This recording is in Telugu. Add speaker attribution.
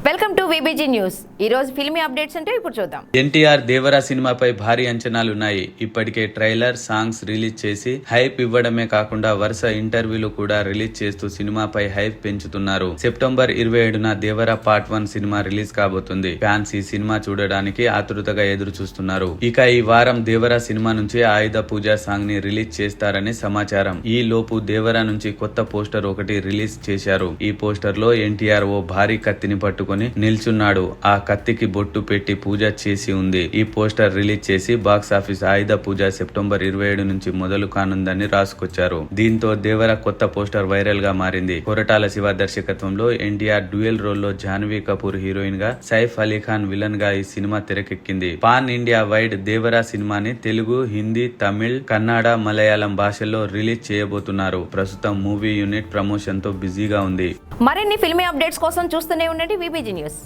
Speaker 1: Welcome to VBG news. ఈ రోజు ఫిల్మీ అప్డేట్స్ అంటే ఇప్పుడు చూద్దాం.
Speaker 2: ఎన్టీఆర్ దేవరా సినిమాపై భారీ అంచనాలున్నాయి. ఇప్పటికే ట్రైలర్, సాంగ్స్ రిలీజ్ చేసి హైప్ ఇవ్వడమే కాకుండా వరుస ఇంటర్వ్యూలు కూడా రిలీజ్ చేస్తూ సినిమాపై హైప్ పెంచుతున్నారు. సెప్టెంబర్ 27న దేవరా పార్ట్ 1 సినిమా రిలీజ్ కాబోతుంది. ఫ్యాన్స్ ఈ సినిమా చూడడానికి ఆతృతగా ఎదురు చూస్తున్నారు. ఇక ఈ వారం దేవరా సినిమా నుంచి ఆయుధ పూజ సాంగ్ ని రిలీజ్ చేస్తారని సమాచారం. ఈ లోపు దేవరా నుంచి కొత్త పోస్టర్ ఒకటి రిలీజ్ చేశారు. ఈ పోస్టర్ లో ఎన్టీఆర్ ఓ భారీ కత్తిని పట్టుకుని నిల్చున్నాడు. ఆ కత్తికి బొట్టు పెట్టి పూజ చేసి ఉంది. ఈ పోస్టర్ రిలీజ్ చేసి బాక్స్ ఆఫీస్ ఆయుధ పూజ సెప్టెంబర్ 27 నుంచి మొదలు కానుందని రాసుకొచ్చారు. దీంతో దేవర కొత్త పోస్టర్ వైరల్ గా మారింది. కొరటాల శివ దర్శకత్వంలో ఎన్టీఆర్ డ్యూయల్ రోల్ లో జాన్వీ కపూర్ హీరోయిన్ గా, సైఫ్ అలీ ఖాన్ విలన్ గా ఈ సినిమా తెరకెక్కింది. పాన్ ఇండియా వైడ్ దేవరా సినిమాని తెలుగు, హిందీ, తమిళ్, కన్నడ, మలయాళం భాషల్లో రిలీజ్ చేయబోతున్నారు. ప్రస్తుతం మూవీ యూనిట్ ప్రమోషన్ తో బిజీగా ఉంది.
Speaker 1: మరిన్ని ఫిల్మీ అప్డేట్స్ కోసం చూస్తూనే ఉండండి విబిజీ న్యూస్.